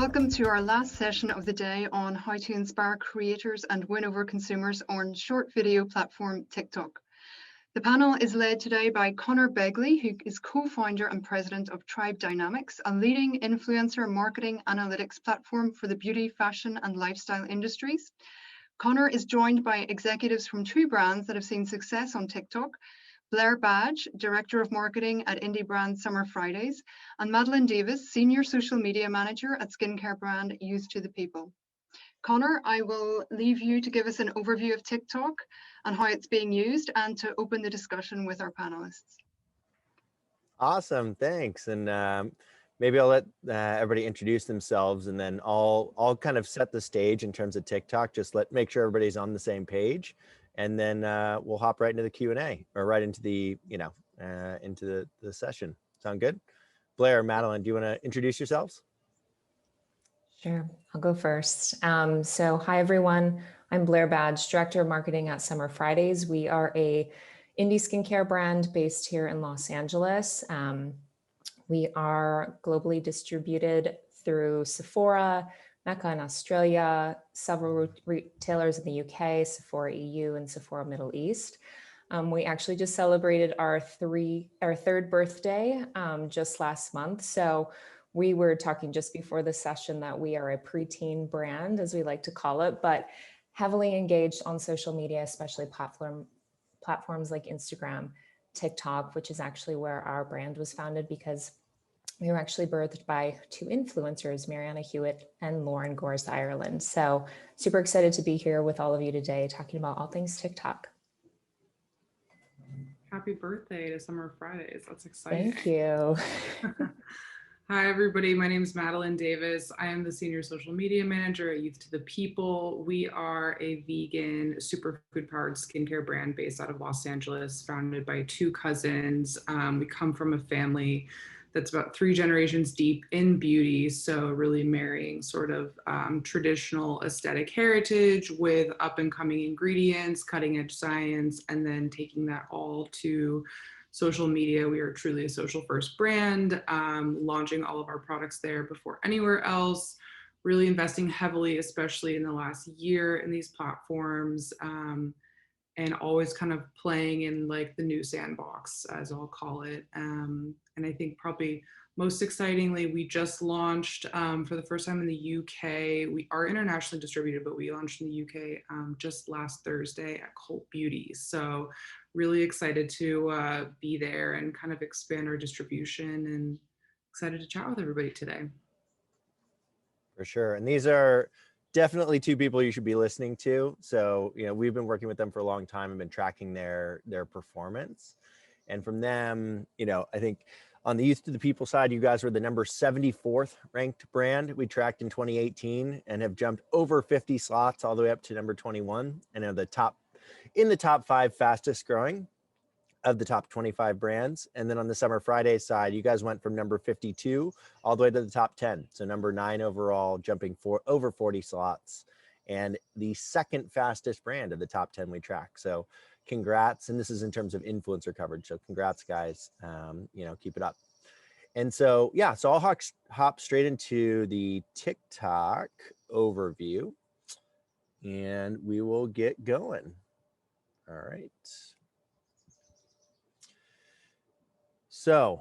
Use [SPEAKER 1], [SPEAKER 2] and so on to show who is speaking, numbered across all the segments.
[SPEAKER 1] Welcome to our last session of the day on how to inspire creators and win over consumers on short video platform TikTok. The panel is led today by Connor Begley, who is co-founder and president of Tribe Dynamics, a leading influencer marketing analytics platform for the beauty, fashion, and lifestyle industries. Connor is joined by executives from two brands that have seen success on TikTok: Blair Badge, Director of Marketing at indie brand Summer Fridays, and Madeline Davis, Senior Social Media Manager at skincare brand Youth to the People. Connor, I will leave you to give us an overview of TikTok and how it's being used, and to open the discussion with our panelists.
[SPEAKER 2] Awesome, thanks. And maybe I'll let everybody introduce themselves, and then I'll kind of set the stage in terms of TikTok. Just make sure everybody's on the same page, and then we'll hop right into the Q&A, or right into the into the session. Sound good? Blair, Madeline, do you want to introduce yourselves?
[SPEAKER 3] Sure, I'll go first. So hi everyone, I'm Blair Badge, Director of Marketing at Summer Fridays. We are a indie skincare brand based here in Los Angeles. We are globally distributed through Sephora, Mecca in Australia, several retailers in the UK, Sephora EU, and Sephora Middle East. We actually just celebrated our third birthday just last month. So we were talking just before the session that we are a preteen brand, as we like to call it, but heavily engaged on social media, especially platforms like Instagram, TikTok, which is actually where our brand was founded, because we were actually birthed by two influencers, Mariana Hewitt and Lauren Gores Ireland. So super excited to be here with all of you today, talking about all things TikTok.
[SPEAKER 4] Happy birthday to Summer Fridays. That's exciting.
[SPEAKER 3] Thank you.
[SPEAKER 4] Hi, everybody. My name is Madeline Davis. I am the Senior Social Media Manager at Youth to the People. We are a vegan, superfood-powered skincare brand based out of Los Angeles, founded by two cousins. We come from a family that's about 3 generations deep in beauty, so really marrying sort of traditional aesthetic heritage with up-and-coming ingredients, cutting-edge science, and then taking that all to social media. We are truly a social first brand, launching all of our products there before anywhere else, really investing heavily, especially in the last year, in these platforms, and always kind of playing in like the new sandbox, as I'll call it. And I think probably most excitingly, we just launched for the first time in the UK. We are internationally distributed, but we launched in the UK just last Thursday at Cult Beauty. So really excited to be there and kind of expand our distribution, and excited to chat with everybody today.
[SPEAKER 2] For sure. And these are definitely two people you should be listening to. So, we've been working with them for a long time and been tracking their performance. And from them, I think on the Youth to the People side, you guys were the number 74th ranked brand we tracked in 2018, and have jumped over 50 slots all the way up to number 21, and are in the top 5 fastest growing of the top 25 brands. And then on the Summer Fridays side, you guys went from number 52 all the way to the top 10. So number 9 overall, jumping over 40 slots, and the second fastest brand of the top 10 we track. So congrats. And this is in terms of influencer coverage. So congrats, guys. Keep it up. And so, yeah, so I'll hop straight into the TikTok overview, and we will get going. All right. So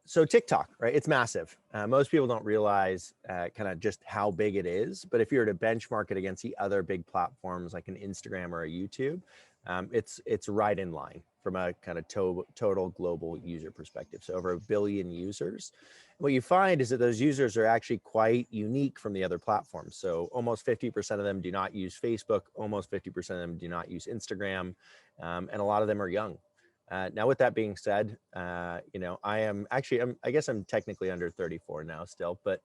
[SPEAKER 2] TikTok, right? It's massive. Most people don't realize kind of just how big it is. But if you were to benchmark it against the other big platforms like an Instagram or a YouTube, it's right in line from a kind of total global user perspective. So over 1 billion users. What you find is that those users are actually quite unique from the other platforms. So almost 50% of them do not use Facebook. Almost 50% of them do not use Instagram. And a lot of them are young. Now, with that being said, I guess I'm technically under 34 now still, but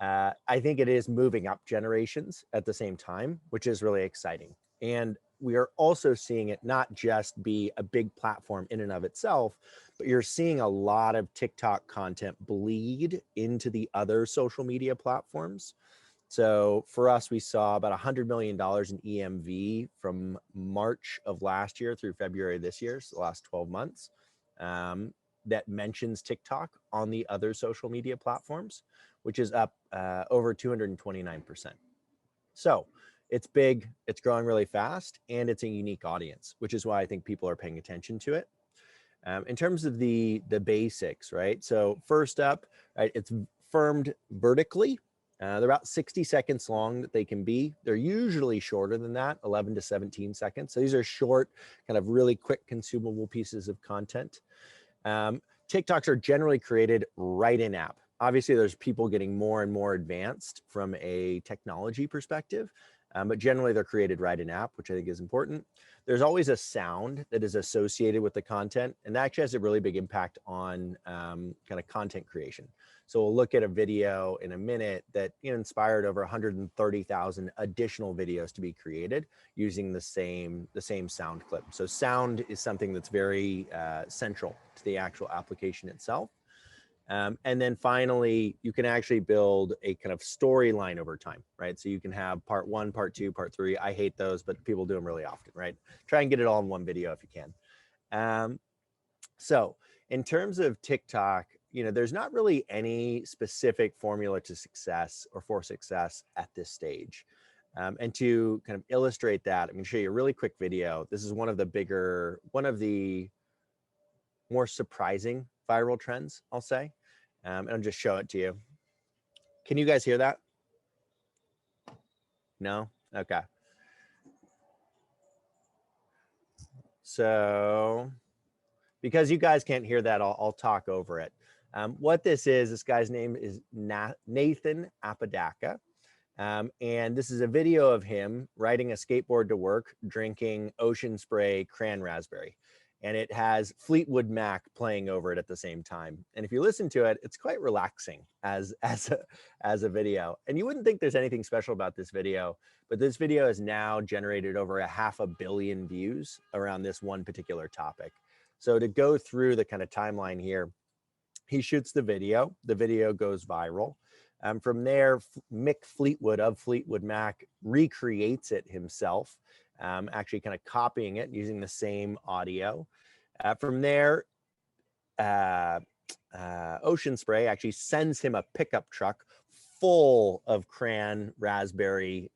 [SPEAKER 2] I think it is moving up generations at the same time, which is really exciting. And we are also seeing it not just be a big platform in and of itself, but you're seeing a lot of TikTok content bleed into the other social media platforms. So for us, we saw about $100 million in EMV from March of last year through February this year, so the last 12 months. that mentions TikTok on the other social media platforms, which is up over 229%. So it's big, it's growing really fast, and it's a unique audience, which is why I think people are paying attention to it. In terms of the basics, right? So first up, right, it's firmed vertically. They're about 60 seconds long that they can be. They're usually shorter than that, 11 to 17 seconds. So these are short, kind of really quick consumable pieces of content. TikToks are generally created right in app. Obviously, there's people getting more and more advanced from a technology perspective, but generally they're created right in app, which I think is important. There's always a sound that is associated with the content, and that actually has a really big impact on kind of content creation. So we'll look at a video in a minute that inspired over 130,000 additional videos to be created using the same sound clip. So sound is something that's very central to the actual application itself. And then finally, you can actually build a kind of storyline over time, right? So you can have part 1, part 2, part 3. I hate those, but people do them really often, right? Try and get it all in one video if you can. So in terms of TikTok, there's not really any specific formula to success or for success at this stage. And to kind of illustrate that, I'm going to show you a really quick video. This is one of the more surprising viral trends, I'll say. And I'll just show it to you. Can you guys hear that? No? Okay. So because you guys can't hear that, I'll talk over it. What this guy's name is Nathan Apodaca. And this is a video of him riding a skateboard to work, drinking Ocean Spray Cran Raspberry. And it has Fleetwood Mac playing over it at the same time. And if you listen to it, it's quite relaxing as a video. And you wouldn't think there's anything special about this video, but this video has now generated over 500 million views around this one particular topic. So to go through the kind of timeline here, he shoots the video goes viral. From there, Mick Fleetwood of Fleetwood Mac recreates it himself, actually kind of copying it using the same audio. From there, Ocean Spray actually sends him a pickup truck full of cran raspberry,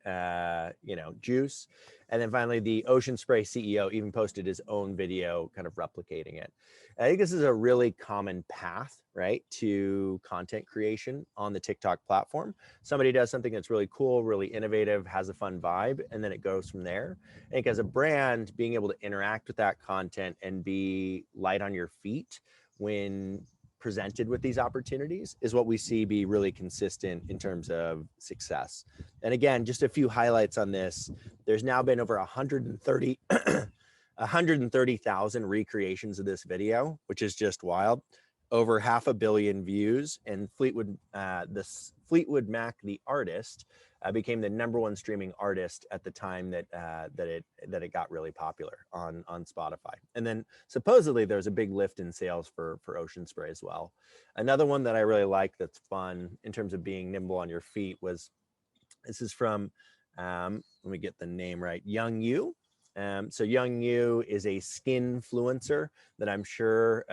[SPEAKER 2] juice. And then finally, the Ocean Spray CEO even posted his own video kind of replicating it. I think this is a really common path, right, to content creation on the TikTok platform. Somebody does something that's really cool, really innovative, has a fun vibe, and then it goes from there. I think as a brand, being able to interact with that content and be light on your feet when presented with these opportunities is what we see be really consistent in terms of success. And again, just a few highlights on this. There's now been over 130,000 recreations of this video, which is just wild. Over 500 million views, and Fleetwood Mac, the artist, became the #1 streaming artist at the time that it got really popular on Spotify. And then supposedly there's a big lift in sales for Ocean Spray as well. Another one that I really like that's fun in terms of being nimble on your feet this is from let me get the name right, Young You. So Young You is a skinfluencer that I'm sure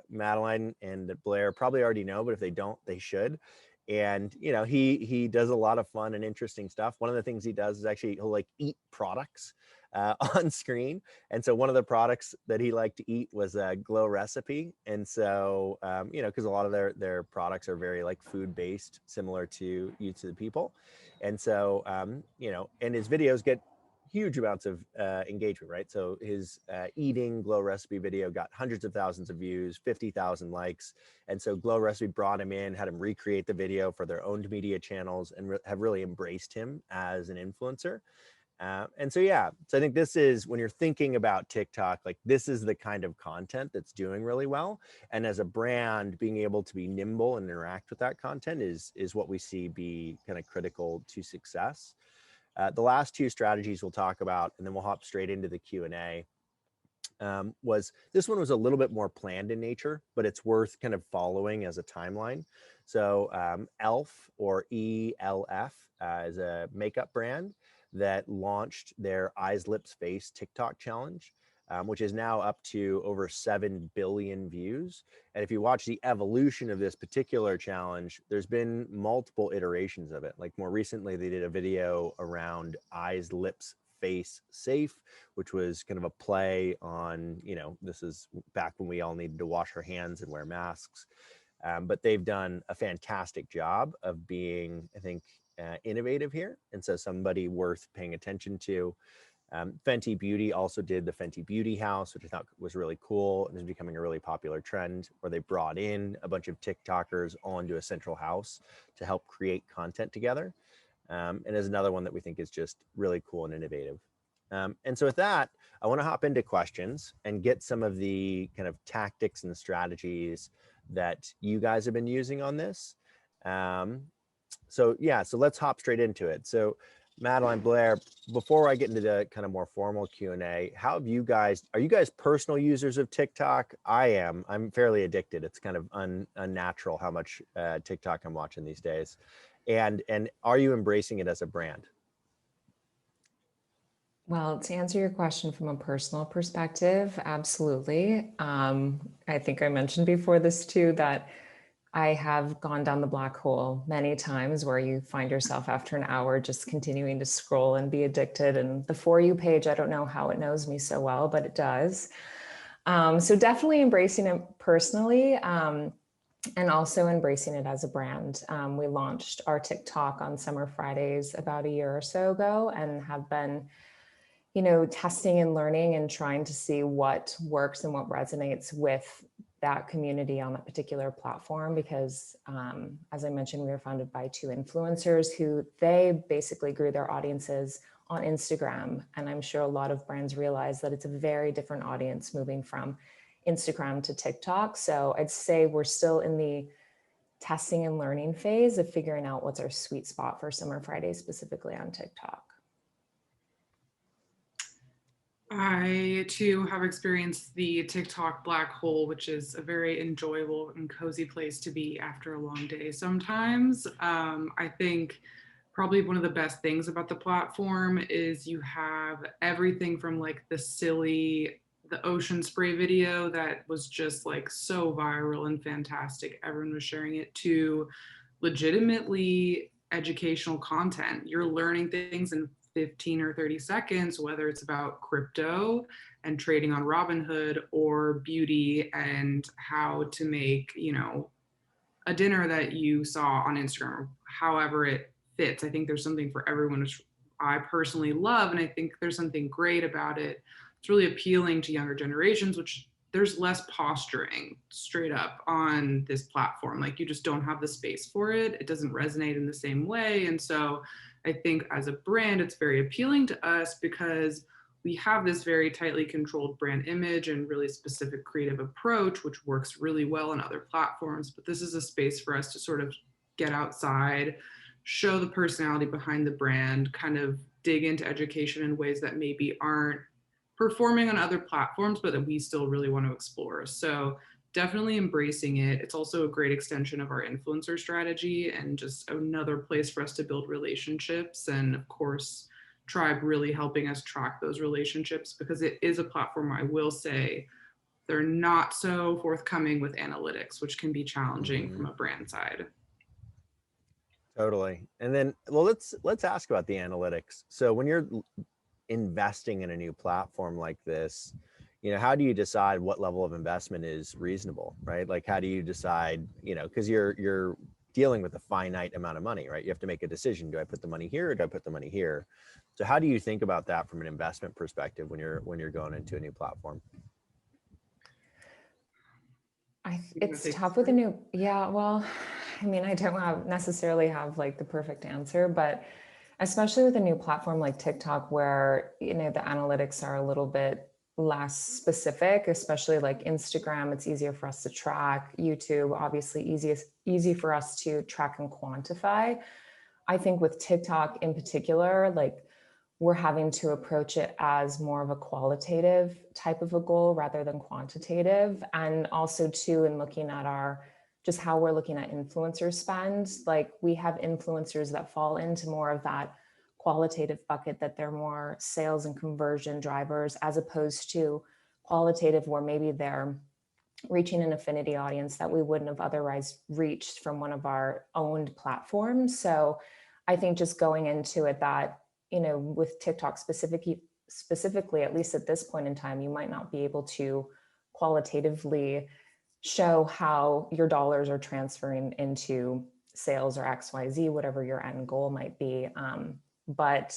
[SPEAKER 2] Madeline and Blair probably already know, but if they don't, they should. And he does a lot of fun and interesting stuff. One of the things he does is actually he'll eat products on screen. And so one of the products that he liked to eat was a Glow recipe. And so because a lot of their products are very food based, similar to Youth to the People. And so and his videos get huge amounts of engagement, right? So his eating Glow recipe video got hundreds of thousands of views, 50,000 likes. And so Glow recipe brought him in, had him recreate the video for their own media channels, and have really embraced him as an influencer. And so, yeah, so I think this is, when you're thinking about TikTok, this is the kind of content that's doing really well. And as a brand, being able to be nimble and interact with that content is what we see be kind of critical to success. The last two strategies we'll talk about, and then we'll hop straight into the Q&A, this one was a little bit more planned in nature, but it's worth kind of following as a timeline. So ELF, or ELF, is a makeup brand that launched their Eyes, Lips, Face TikTok challenge. which is now up to over 7 billion views. And if you watch the evolution of this particular challenge, there's been multiple iterations of it. Like more recently, they did a video around eyes, lips, face safe, which was kind of a play on, this is back when we all needed to wash our hands and wear masks. But they've done a fantastic job of being, I think, innovative here. And so somebody worth paying attention to. Fenty Beauty also did the Fenty Beauty House, which I thought was really cool and is becoming a really popular trend, where they brought in a bunch of TikTokers onto a central house to help create content together. And is another one that we think is just really cool and innovative. And so with that, I want to hop into questions and get some of the kind of tactics and strategies that you guys have been using on this. So let's hop straight into it. So Madeline, Blair, before I get into the kind of more formal Q&A, are you guys personal users of TikTok? I am. I'm fairly addicted. It's kind of unnatural how much TikTok I'm watching these days. And are you embracing it as a brand?
[SPEAKER 3] Well, to answer your question from a personal perspective, absolutely. I think I mentioned before this too, that I have gone down the black hole many times, where you find yourself after an hour just continuing to scroll and be addicted. And the For You page, I don't know how it knows me so well, but it does. So definitely embracing it personally. And also embracing it as a brand. We launched our TikTok on Summer Fridays about a year or so ago, and have been, testing and learning and trying to see what works and what resonates with that community on that particular platform. Because as I mentioned, we were founded by 2 influencers who they basically grew their audiences on Instagram. And I'm sure a lot of brands realize that it's a very different audience moving from Instagram to TikTok. So I'd say we're still in the testing and learning phase of figuring out what's our sweet spot for Summer Fridays, specifically on TikTok.
[SPEAKER 4] I too have experienced the TikTok black hole, which is a very enjoyable and cozy place to be after a long day sometimes. I think probably one of the best things about the platform is you have everything from like the ocean spray video that was just like so viral and fantastic, everyone was sharing it, to legitimately educational content. You're learning things in 15 or 30 seconds, whether it's about crypto and trading on Robinhood, or beauty and how to make, a dinner that you saw on Instagram, however it fits. I think there's something for everyone, which I personally love. And I think there's something great about it. It's really appealing to younger generations, which there's less posturing straight up on this platform. Like, you just don't have the space for it. It doesn't resonate in the same way. And so I think as a brand, it's very appealing to us because we have this very tightly controlled brand image and really specific creative approach, which works really well on other platforms. But this is a space for us to sort of get outside, show the personality behind the brand, kind of dig into education in ways that maybe aren't performing on other platforms, but that we still really want to explore. So definitely embracing it. It's also a great extension of our influencer strategy and just another place for us to build relationships. And of course, Tribe really helping us track those relationships, because it is a platform, I will say, they're not so forthcoming with analytics, which can be challenging from a brand side.
[SPEAKER 2] Totally. And then, well, let's ask about the analytics. So when you're investing in a new platform like this, how do you decide what level of investment is reasonable, right? Like, how do you decide, because you're dealing with a finite amount of money, right? You have to make a decision. Do I put the money here, or do I put the money here? So how do you think about that from an investment perspective when you're going into a new platform?
[SPEAKER 3] It's tough with a new, well, I don't necessarily have like the perfect answer, but especially with a new platform like TikTok, where, the analytics are a little bit less specific, especially like Instagram, it's easier for us to track. YouTube, obviously easy for us to track and quantify. I think with TikTok in particular, like, we're having to approach it as more of a qualitative type of a goal rather than quantitative. And also too, in looking at just how we're looking at influencer spend, like, we have influencers that fall into more of that qualitative bucket, that they're more sales and conversion drivers, as opposed to qualitative, where maybe they're reaching an affinity audience that we wouldn't have otherwise reached from one of our owned platforms. So I think just going into it that, with TikTok specifically, at least at this point in time, you might not be able to qualitatively show how your dollars are transferring into sales or XYZ, whatever your end goal might be. But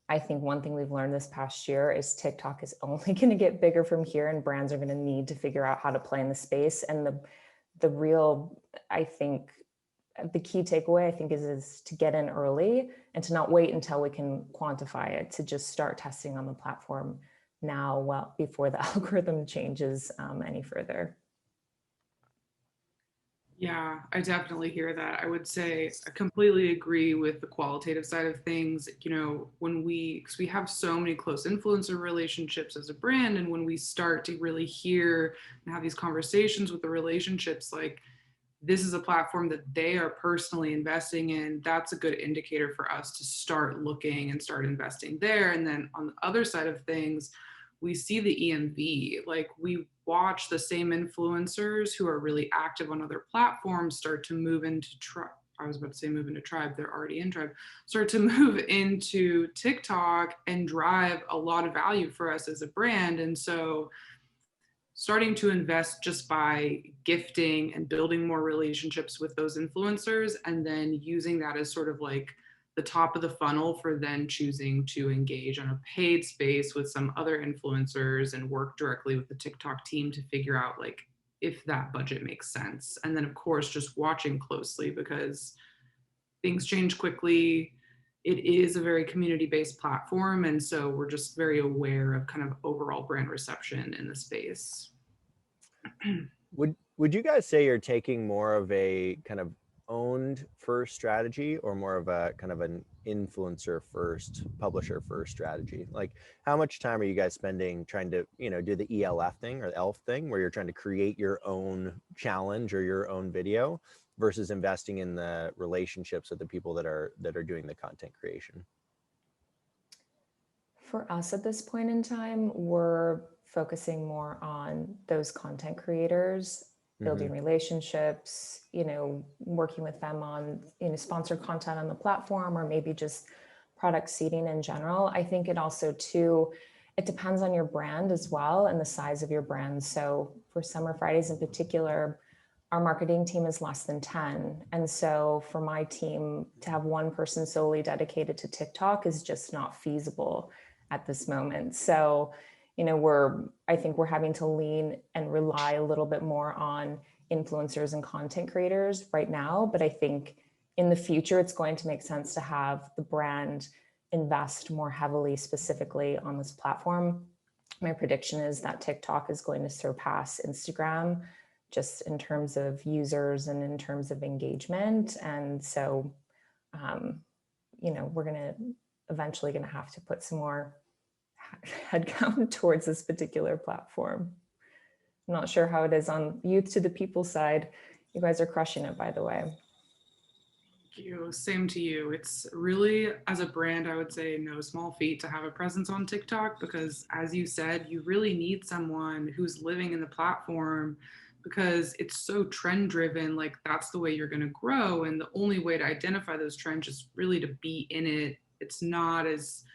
[SPEAKER 3] I think one thing we've learned this past year is TikTok is only going to get bigger from here, and brands are going to need to figure out how to play in the space. And the real, I think, the key takeaway, I think, is to get in early and to not wait until we can quantify it, to just start testing on the platform now, well, before the algorithm changes any further.
[SPEAKER 4] Yeah, I definitely hear that. I would say I completely agree with the qualitative side of things. When because we have so many close influencer relationships as a brand, and when we start to really hear and have these conversations with the relationships, like, this is a platform that they are personally investing in, that's a good indicator for us to start looking and start investing there. And then on the other side of things, we see the EMV. Like, we watch the same influencers who are really active on other platforms start to move into I was about to say move into Tribe, they're already in Tribe, start to move into TikTok and drive a lot of value for us as a brand. And so starting to invest just by gifting and building more relationships with those influencers, and then using that as sort of like the top of the funnel for then choosing to engage on a paid space with some other influencers and work directly with the TikTok team to figure out like if that budget makes sense. And then of course, just watching closely, because things change quickly. It is a very community-based platform. And so we're just very aware of kind of overall brand reception in the space.
[SPEAKER 2] Would you guys say you're taking more of a kind of owned first strategy, or more of a kind of an influencer first, publisher first strategy? Like, how much time are you guys spending trying to, do the ELF thing or the ELF thing, where you're trying to create your own challenge or your own video, versus investing in the relationships with the people that are doing the content creation?
[SPEAKER 3] For us at this point in time, we're focusing more on those content creators, building relationships, working with them on, sponsored content on the platform, or maybe just product seeding in general. I think it also too, it depends on your brand as well and the size of your brand. So for Summer Fridays in particular, our marketing team is less than 10. And so for my team to have one person solely dedicated to TikTok is just not feasible at this moment. So, I think we're having to lean and rely a little bit more on influencers and content creators right now. But I think in the future, it's going to make sense to have the brand invest more heavily, specifically on this platform. My prediction is that TikTok is going to surpass Instagram, just in terms of users and in terms of engagement. And so, we're eventually going to have to put some more headcount towards this particular platform. I'm not sure how it is on Youth to the People side. You guys are crushing it, by the way.
[SPEAKER 4] Thank you. Same to you. It's really, as a brand, I would say no small feat to have a presence on TikTok, because as you said, you really need someone who's living in the platform, because it's so trend driven. Like, that's the way you're going to grow. And the only way to identify those trends is really to be in it. It's not as,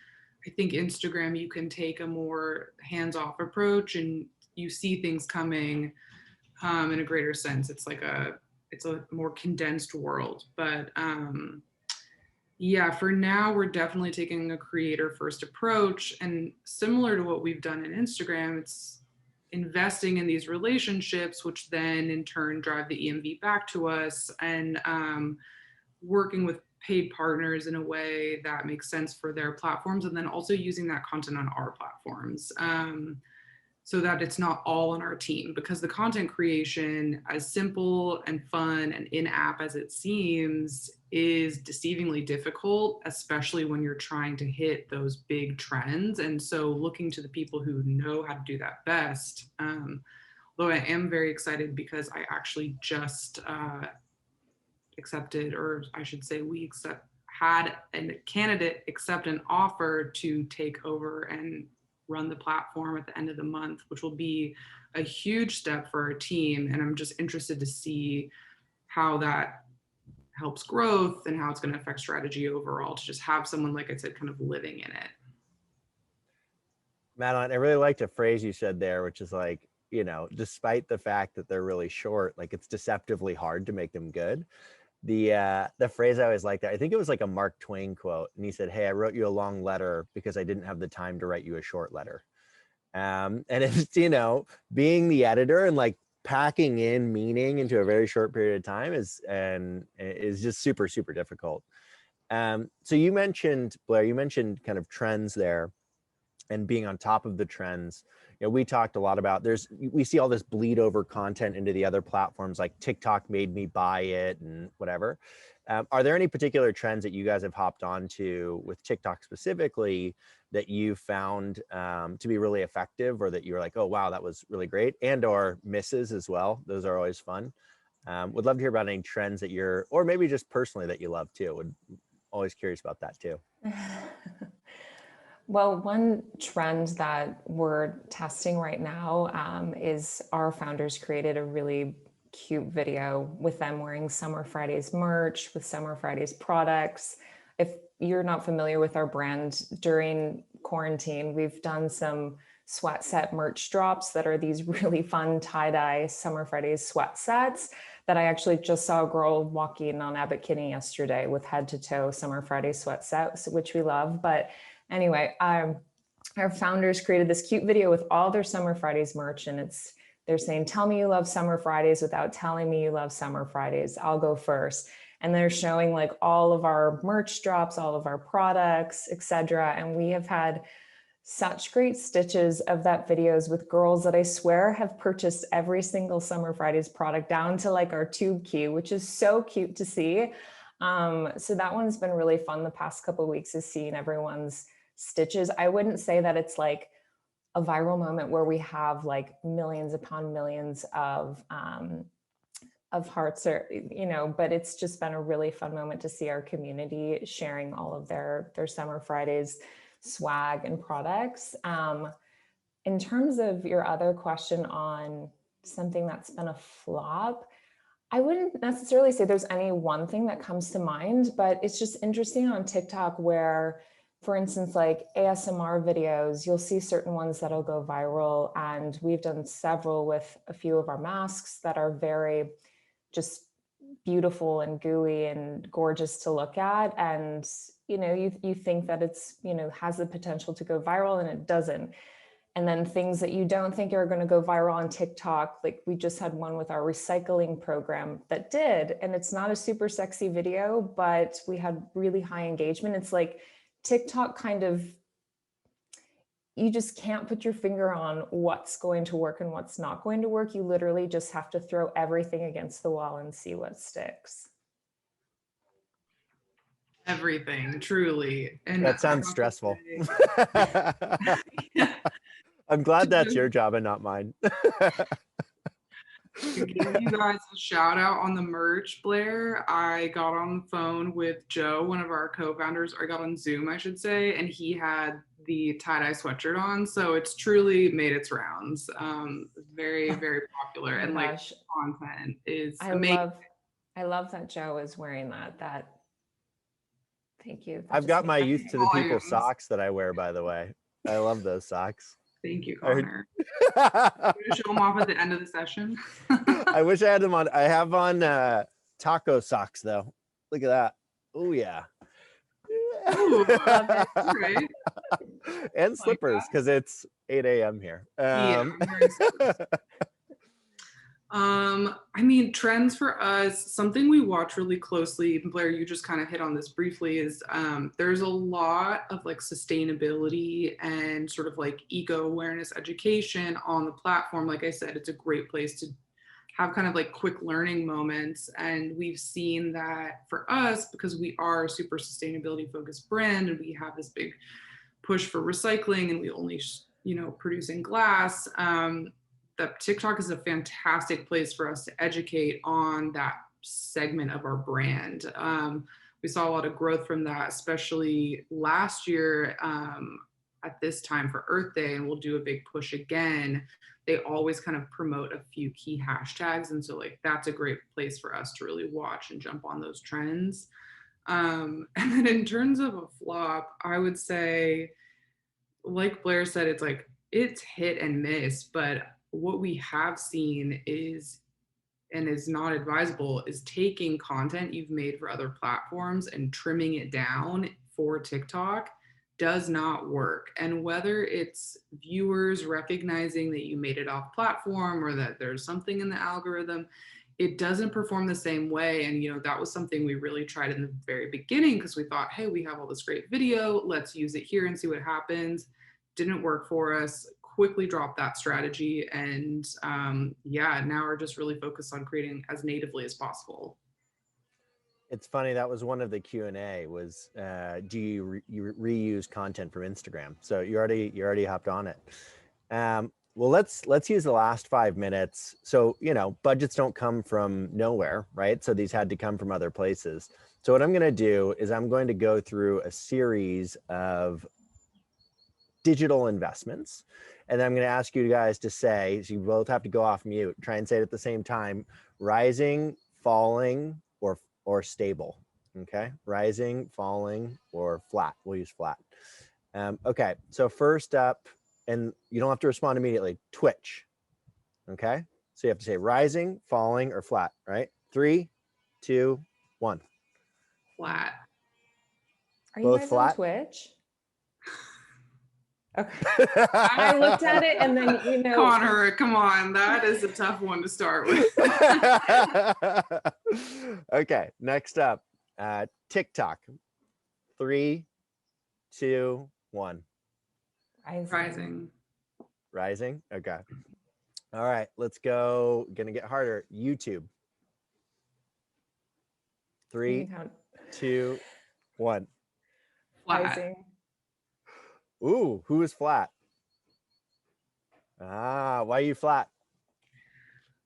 [SPEAKER 4] I think Instagram, you can take a more hands-off approach and you see things coming in a greater sense. It's a more condensed world. But yeah, for now, we're definitely taking a creator first approach. And similar to what we've done in Instagram, it's investing in these relationships, which then in turn drive the EMV back to us, and working with paid partners in a way that makes sense for their platforms, and then also using that content on our platforms, so that it's not all on our team. Because the content creation, as simple and fun and in-app as it seems, is deceivingly difficult, especially when you're trying to hit those big trends. And so looking to the people who know how to do that best, though I am very excited because I actually just accepted, or I should say had a candidate accept an offer to take over and run the platform at the end of the month, which will be a huge step for our team. And I'm just interested to see how that helps growth and how it's going to affect strategy overall, to just have someone, like I said, kind of living in it.
[SPEAKER 2] Madeline, I really liked a phrase you said there, which is like, you know, despite the fact that they're really short, like it's deceptively hard to make them good. The phrase I always liked that, I think it was like a Mark Twain quote, and he said, "Hey, I wrote you a long letter because I didn't have the time to write you a short letter." And it's, you know, being the editor and like packing in meaning into a very short period of time is just super, super difficult. So you mentioned, Blair, you mentioned kind of trends there and being on top of the trends. You know, we talked a lot about, we see all this bleed over content into the other platforms, like TikTok made me buy it and whatever. Are there any particular trends that you guys have hopped onto with TikTok specifically that you found to be really effective, or that you were like, oh, wow, that was really great, and or misses as well? Those are always fun. Would love to hear about any trends that you're, or maybe just personally that you love too. Would always curious about that too.
[SPEAKER 3] Well, one trend that we're testing right now is our founders created a really cute video with them wearing Summer Fridays merch, with Summer Fridays products. If you're not familiar with our brand, during quarantine, we've done some sweat set merch drops that are these really fun tie-dye Summer Fridays sweat sets that I actually just saw a girl walking on Abbot Kinney yesterday with head to toe Summer Fridays sweat sets, which we love. But anyway, our founders created this cute video with all their Summer Fridays merch, and they're saying, "Tell me you love Summer Fridays without telling me you love Summer Fridays. I'll go first." And they're showing like all of our merch drops, all of our products, etc. And we have had such great stitches of that videos with girls that I swear have purchased every single Summer Fridays product down to like our tube key, which is so cute to see. So that one's been really fun the past couple of weeks, is seeing everyone's stitches. I wouldn't say that it's like a viral moment where we have like millions upon millions of hearts, or, you know, but it's just been a really fun moment to see our community sharing all of their Summer Fridays swag and products. In terms of your other question on something that's been a flop, I wouldn't necessarily say there's any one thing that comes to mind, but it's just interesting on TikTok where, for instance, like ASMR videos, you'll see certain ones that'll go viral. And we've done several with a few of our masks that are very just beautiful and gooey and gorgeous to look at. And, you know, you think that it's, you know, has the potential to go viral, and it doesn't. And then things that you don't think are going to go viral on TikTok, like we just had one with our recycling program that did, and it's not a super sexy video, but we had really high engagement. It's like TikTok kind of, you just can't put your finger on what's going to work and what's not going to work. You literally just have to throw everything against the wall and see what sticks.
[SPEAKER 4] Everything, truly. And
[SPEAKER 2] that sounds stressful.
[SPEAKER 4] Yeah.
[SPEAKER 2] I'm glad that's your job and not mine.
[SPEAKER 4] To give you guys a shout out on the merch, Blair, I got on the phone with Joe, one of our co-founders, or I got on Zoom, I should say, and he had the tie-dye sweatshirt on. So it's truly made its rounds. Very, very popular. And like content is amazing.
[SPEAKER 3] I love that Joe is wearing that. Thank you.
[SPEAKER 2] I've got my Youth to the People socks that I wear, by the way. I love those socks.
[SPEAKER 4] Thank you, Connor. You're gonna show them off at the end of the session.
[SPEAKER 2] I wish I had them on. I have on taco socks though. Look at that. Oh yeah.
[SPEAKER 4] Ooh, right.
[SPEAKER 2] And slippers, because it's 8 a.m. here.
[SPEAKER 4] I mean, trends for us, something we watch really closely, Blair, you just kind of hit on this briefly, is there's a lot of like sustainability and sort of like eco awareness education on the platform. Like I said, it's a great place to have kind of like quick learning moments. And we've seen that for us, because we are a super sustainability focused brand and we have this big push for recycling, and we only, you know, produce in glass, that TikTok is a fantastic place for us to educate on that segment of our brand. We saw a lot of growth from that, especially last year. at this time for Earth Day, and we'll do a big push again, they always kind of promote a few key hashtags. And so like, that's a great place for us to really watch and jump on those trends. And then in terms of a flop, I would say, like Blair said, it's hit and miss, but what we have seen is, and is not advisable, is taking content you've made for other platforms and trimming it down for TikTok does not work. And whether it's viewers recognizing that you made it off platform or that there's something in the algorithm, it doesn't perform the same way. And, you know, that was something we really tried in the very beginning because we thought, hey, we have all this great video, let's use it here and see what happens. Didn't work for us. Quickly dropped that strategy, and yeah, now we're just really focused on creating as natively as possible.
[SPEAKER 2] It's funny, that was one of the Q&A was, do you reuse content from Instagram? So you already hopped on it. Well, let's use the last 5 minutes. So, you know, budgets don't come from nowhere, right? So these had to come from other places. So what I'm going to do is I'm going to go through a series of digital investments. And then I'm going to ask you guys to say, so you both have to go off mute, try and say it at the same time, rising, falling, or stable. Okay. Rising, falling, or flat. We'll use flat. Okay. So first up, and you don't have to respond immediately, Twitch. Okay. So you have to say rising, falling, or flat, right? 3, 2, 1.
[SPEAKER 4] Flat.
[SPEAKER 3] Are you
[SPEAKER 2] Both
[SPEAKER 3] guys
[SPEAKER 2] flat?
[SPEAKER 3] on Twitch? Okay. I looked at it and then, you know.
[SPEAKER 4] Connor, come on. That is a tough one to start with.
[SPEAKER 2] Okay, next up, TikTok. 3, 2, 1.
[SPEAKER 4] Rising.
[SPEAKER 2] Rising, okay. All right, let's go. Gonna get harder. YouTube. 3, 2, 1.
[SPEAKER 4] Flat.
[SPEAKER 3] Rising.
[SPEAKER 2] Ooh, who is flat? Why are you flat?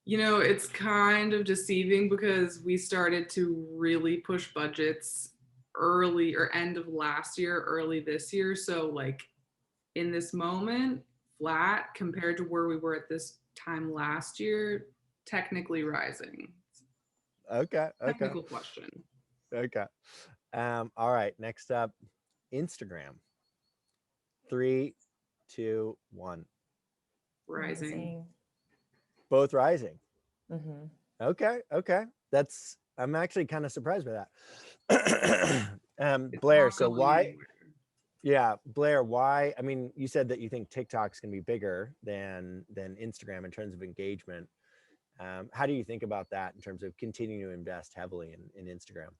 [SPEAKER 4] You know, it's kind of deceiving because we started to really push budgets early or end of last year, early this year. So like in this moment, flat compared to where we were at this time last year, technically rising.
[SPEAKER 2] Okay.
[SPEAKER 4] Technical question.
[SPEAKER 2] Okay. All right, next up, Instagram. 3, 2, 1.
[SPEAKER 4] Rising.
[SPEAKER 2] Both rising.
[SPEAKER 3] Mm-hmm.
[SPEAKER 2] Okay. I'm actually kind of surprised by that. Blair, so why?
[SPEAKER 4] Anywhere.
[SPEAKER 2] Yeah, Blair, why? I mean, you said that you think TikTok's gonna be bigger than Instagram in terms of engagement. How do you think about that in terms of continuing to invest heavily in Instagram?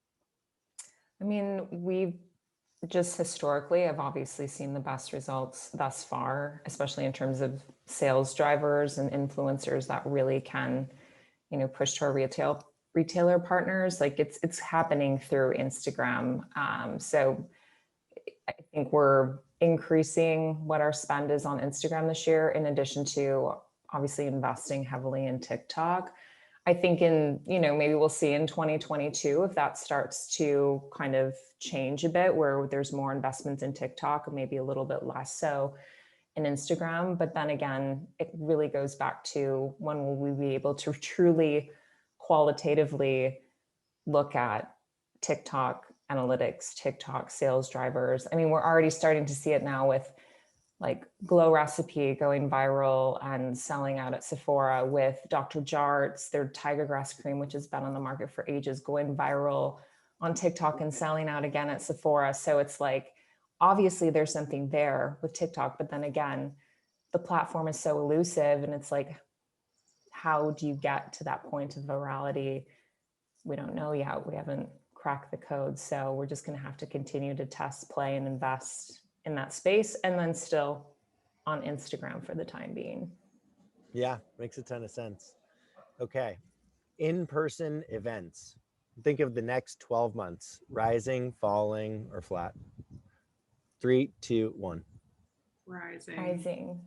[SPEAKER 3] I mean, we've just historically have obviously seen the best results thus far, especially in terms of sales drivers and influencers that really can, you know, push to our retailer partners. Like it's happening through Instagram. So I think we're increasing what our spend is on Instagram this year, in addition to obviously investing heavily in TikTok. I think maybe we'll see in 2022 if that starts to kind of change a bit, where there's more investments in TikTok, maybe a little bit less so in Instagram. But then again, it really goes back to when will we be able to truly qualitatively look at TikTok analytics, TikTok sales drivers. I mean, we're already starting to see it now with like Glow Recipe going viral and selling out at Sephora, with Dr. Jart's, their tiger grass cream, which has been on the market for ages, going viral on TikTok and selling out again at Sephora. So it's like, obviously there's something there with TikTok, but then again, the platform is so elusive, and it's like, how do you get to that point of virality? We don't know yet. We haven't cracked the code. So we're just going to have to continue to test, play, and invest in that space, and then still on Instagram for the time being.
[SPEAKER 2] Yeah, makes a ton of sense. Okay. In-person events. Think of the next 12 months, rising, falling, or flat. 3, 2, 1.
[SPEAKER 4] Rising.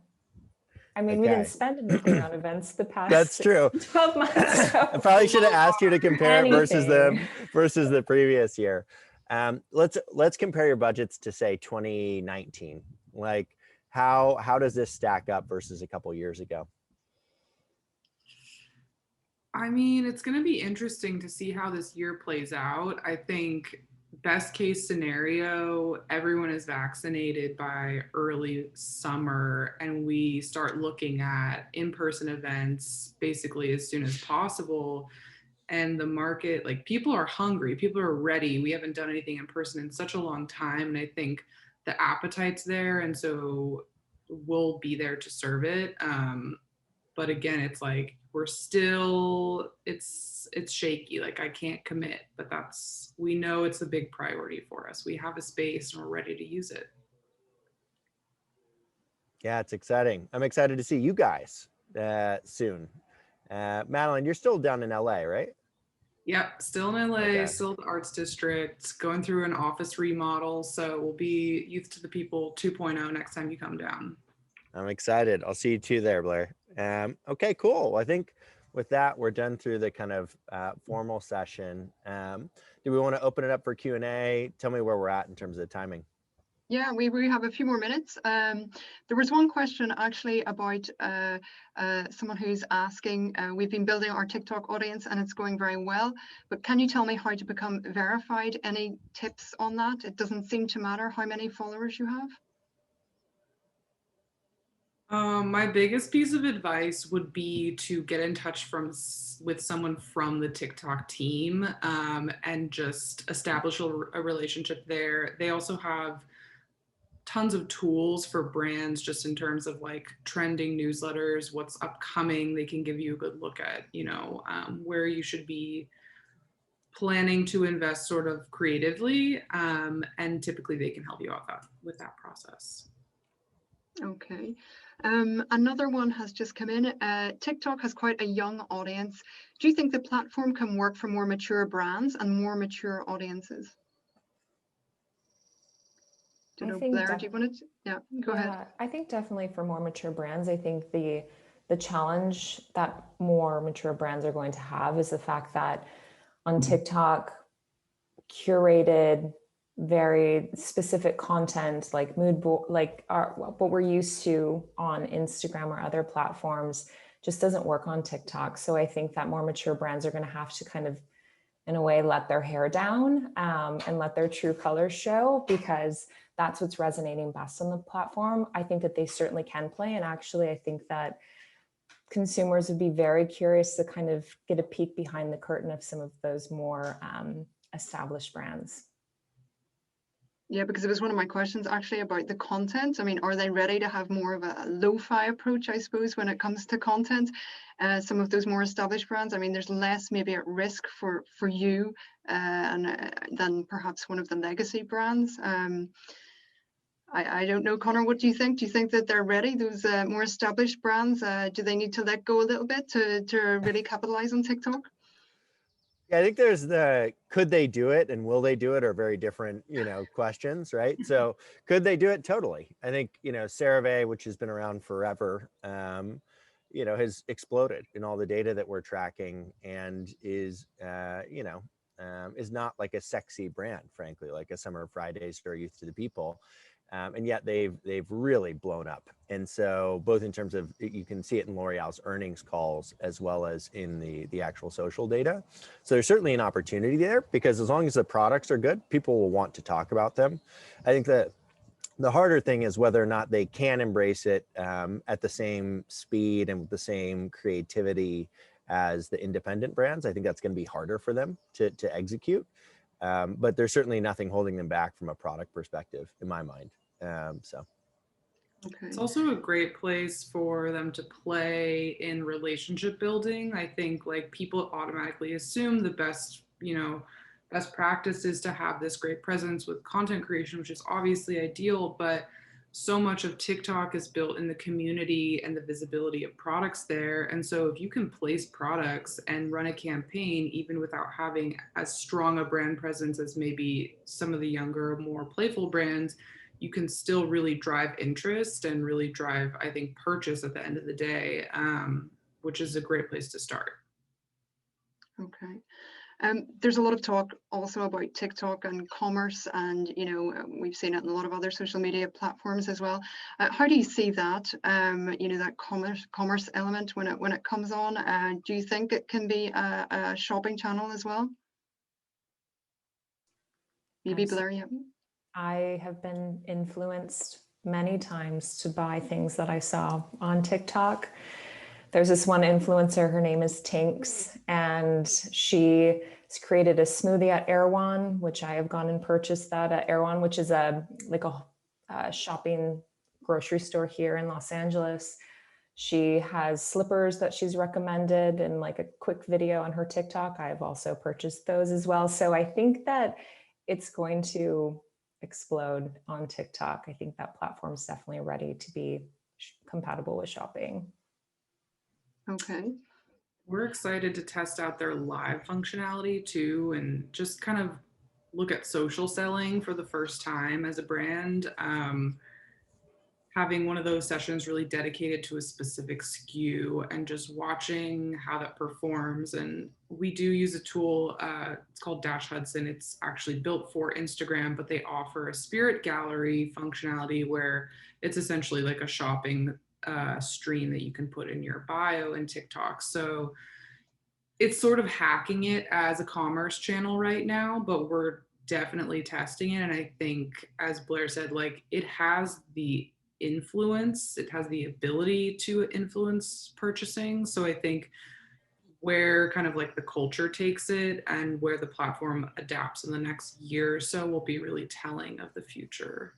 [SPEAKER 3] I mean, we didn't spend anything on events the past
[SPEAKER 2] That's true.
[SPEAKER 3] 12 months. So.
[SPEAKER 2] I probably should have asked you to compare it versus the previous year. Let's compare your budgets to say 2019. Like, How does this stack up versus a couple years ago?
[SPEAKER 4] I mean, it's going to be interesting to see how this year plays out. I think best case scenario, everyone is vaccinated by early summer and we start looking at in-person events basically as soon as possible. And the market, like people are hungry, people are ready. We haven't done anything in person in such a long time. And I think the appetite's there. And so we'll be there to serve it. But again, it's like we're still it's shaky. Like I can't commit, but we know it's a big priority for us. We have a space and we're ready to use it.
[SPEAKER 2] Yeah, it's exciting. I'm excited to see you guys soon. Madeline, you're still down in LA, right?
[SPEAKER 4] Yep, still in LA,
[SPEAKER 2] Okay.
[SPEAKER 4] still the Arts District, going through an office remodel. So we'll be Youth to the People 2.0 next time you come down.
[SPEAKER 2] I'm excited. I'll see you too there, Blair. Okay, cool. Well, I think with that, we're done through the kind of formal session. Do we want to open it up for Q&A? Tell me where we're at in terms of the timing.
[SPEAKER 1] Yeah, we have a few more minutes. There was one question actually about someone who's asking, we've been building our TikTok audience and it's going very well, but can you tell me how to become verified? Any tips on that? It doesn't seem to matter how many followers you have.
[SPEAKER 4] My biggest piece of advice would be to get in touch with someone from the TikTok team and just establish a relationship there. They also have tons of tools for brands just in terms of like trending newsletters, what's upcoming. They can give you a good look at, where you should be planning to invest sort of creatively. And typically they can help you out with that process.
[SPEAKER 1] Okay. Another one has just come in. TikTok has quite a young audience. Do you think the platform can work for more mature brands and more mature audiences? Blair, do you want to? Yeah, go ahead.
[SPEAKER 3] I think definitely for more mature brands, I think the challenge that more mature brands are going to have is the fact that on TikTok, curated, very specific content like mood board, like what we're used to on Instagram or other platforms just doesn't work on TikTok. So I think that more mature brands are going to have to kind of, in a way, let their hair down and let their true colors show, because that's what's resonating best on the platform. I think that they certainly can play. And actually, I think that consumers would be very curious to kind of get a peek behind the curtain of some of those more established brands.
[SPEAKER 1] Yeah, because it was one of my questions actually about the content. I mean, are they ready to have more of a lo-fi approach, I suppose, when it comes to content? Some of those more established brands, I mean, there's less maybe at risk for you than perhaps one of the legacy brands. I don't know, Connor, what do you think? Do you think that they're ready, those more established brands? Do they need to let go a little bit to really capitalize on TikTok?
[SPEAKER 2] Yeah, I think there's the could they do it and will they do it are very different, questions, right? So could they do it? Totally. I think, CeraVe, which has been around forever, has exploded in all the data that we're tracking and is not like a sexy brand, frankly, like a Summer Fridays or Youth to the People. And yet they've really blown up. And so both in terms of, you can see it in L'Oreal's earnings calls as well as in the actual social data. So there's certainly an opportunity there, because as long as the products are good, people will want to talk about them. I think that the harder thing is whether or not they can embrace it at the same speed and with the same creativity as the independent brands. I think that's going to be harder for them to execute. But there's certainly nothing holding them back from a product perspective, in my mind.
[SPEAKER 1] Okay.
[SPEAKER 4] It's also a great place for them to play in relationship building. I think like people automatically assume the best practice is to have this great presence with content creation, which is obviously ideal, but so much of TikTok is built in the community and the visibility of products there. And so if you can place products and run a campaign, even without having as strong a brand presence as maybe some of the younger, more playful brands, you can still really drive interest and really drive, I think, purchase at the end of the day, which is a great place to start.
[SPEAKER 1] Okay. There's a lot of talk also about TikTok and commerce, and we've seen it in a lot of other social media platforms as well. How do you see that? That commerce element when it comes on. Do you think it can be a shopping channel as well? Maybe Blair, yeah.
[SPEAKER 3] I have been influenced many times to buy things that I saw on TikTok. There's this one influencer, her name is Tinks, and she has created a smoothie at Erewhon, which I have gone and purchased that at Erewhon, which is a shopping grocery store here in Los Angeles. She has slippers that she's recommended in like a quick video on her TikTok. I've also purchased those as well. So I think that it's going to explode on TikTok. I think that platform is definitely ready to be compatible with shopping.
[SPEAKER 1] Okay.
[SPEAKER 4] We're excited to test out their live functionality too, and just kind of look at social selling for the first time as a brand. Having one of those sessions really dedicated to a specific SKU and just watching how that performs. And we do use a tool, it's called Dash Hudson. It's actually built for Instagram, but they offer a spirit gallery functionality where it's essentially like a shopping stream that you can put in your bio in TikTok. So it's sort of hacking it as a commerce channel right now, but we're definitely testing it. And I think, as Blair said, like it has the influence, it has the ability to influence purchasing. So I think where kind of like the culture takes it and where the platform adapts in the next year or so will be really telling of the future.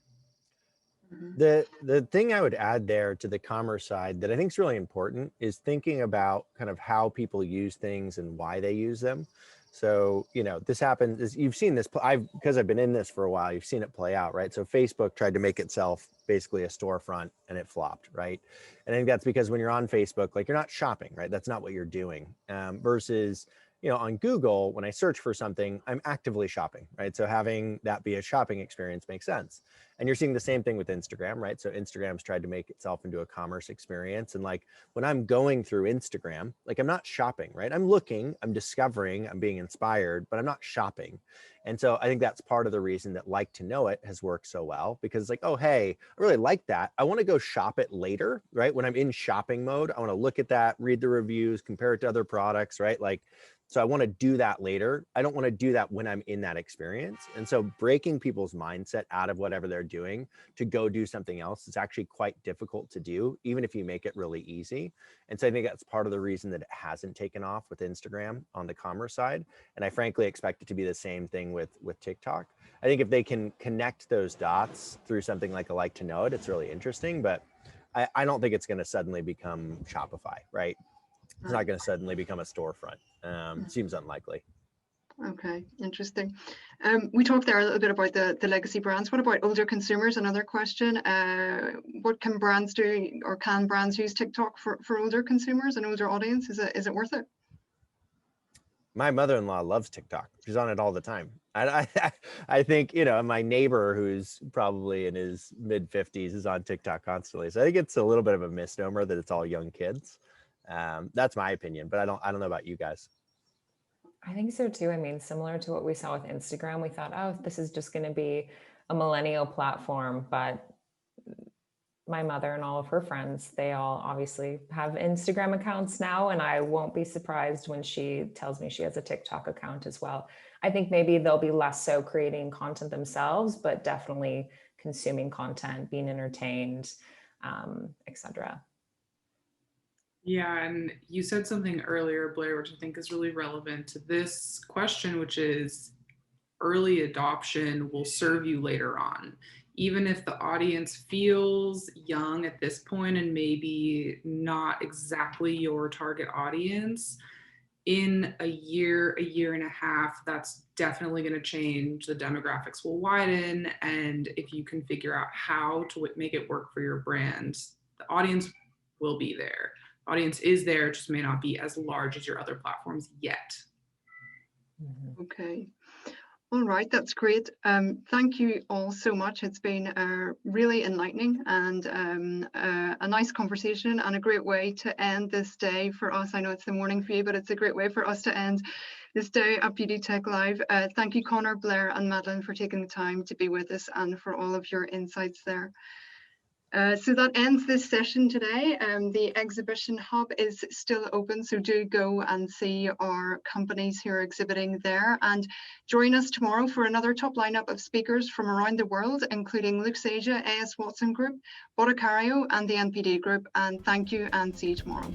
[SPEAKER 2] The thing I would add there to the commerce side that I think is really important is thinking about kind of how people use things and why they use them. So, this happens, you've seen this, because I've been in this for a while, you've seen it play out, right? So Facebook tried to make itself basically a storefront and it flopped, right? And I think that's because when you're on Facebook, like you're not shopping, right? That's not what you're doing. Versus, on Google, when I search for something, I'm actively shopping, right? So having that be a shopping experience makes sense. And you're seeing the same thing with Instagram, right? So Instagram's tried to make itself into a commerce experience. And like when I'm going through Instagram, like I'm not shopping, right? I'm looking, I'm discovering, I'm being inspired, but I'm not shopping. And so I think that's part of the reason that Like to Know It has worked so well, because it's like, oh, hey, I really like that. I want to go shop it later, right? When I'm in shopping mode, I want to look at that, read the reviews, compare it to other products, right? Like, so I want to do that later. I don't want to do that when I'm in that experience. And so breaking people's mindset out of whatever they're doing to go do something else is actually quite difficult to do, even if you make it really easy. And so I think that's part of the reason that it hasn't taken off with Instagram on the commerce side. And I frankly expect it to be the same thing with TikTok. I think if they can connect those dots through something like a Like to Know It, it's really interesting, but I don't think it's going to suddenly become Shopify, right? It's not going to suddenly become a storefront. Seems unlikely.
[SPEAKER 1] Okay, interesting. We talked there a little bit about the legacy brands. What about older consumers? Another question. What can brands do, or can brands use TikTok for older consumers and older audience? Is it worth it?
[SPEAKER 2] My mother-in-law loves TikTok. She's on it all the time. I think, my neighbor who's probably in his mid 50s is on TikTok constantly. So I think it's a little bit of a misnomer that it's all young kids. That's my opinion, but I don't know about you guys.
[SPEAKER 3] I think so too. I mean, similar to what we saw with Instagram, we thought, oh, this is just going to be a millennial platform, but my mother and all of her friends, they all obviously have Instagram accounts now, and I won't be surprised when she tells me she has a TikTok account as well. I think maybe they'll be less so creating content themselves, but definitely consuming content, being entertained, etc.
[SPEAKER 4] Yeah, and you said something earlier, Blair, which I think is really relevant to this question, which is early adoption will serve you later on. Even if the audience feels young at this point and maybe not exactly your target audience, in a year and a half, that's definitely going to change. The demographics will widen. And if you can figure out how to make it work for your brand, the audience will be there. Audience is there, just may not be as large as your other platforms yet.
[SPEAKER 1] Okay. All right, that's great. Thank you all so much. It's been really enlightening and a nice conversation and a great way to end this day for us. I know it's the morning for you, but it's a great way for us to end this day at Beauty Tech Live. Thank you, Connor, Blair, and Madeline, for taking the time to be with us and for all of your insights there. So that ends this session today. The exhibition hub is still open, so do go and see our companies who are exhibiting there, and join us tomorrow for another top lineup of speakers from around the world, including Luxasia, AS Watson Group, Boticario, and the NPD Group. And thank you, and see you tomorrow.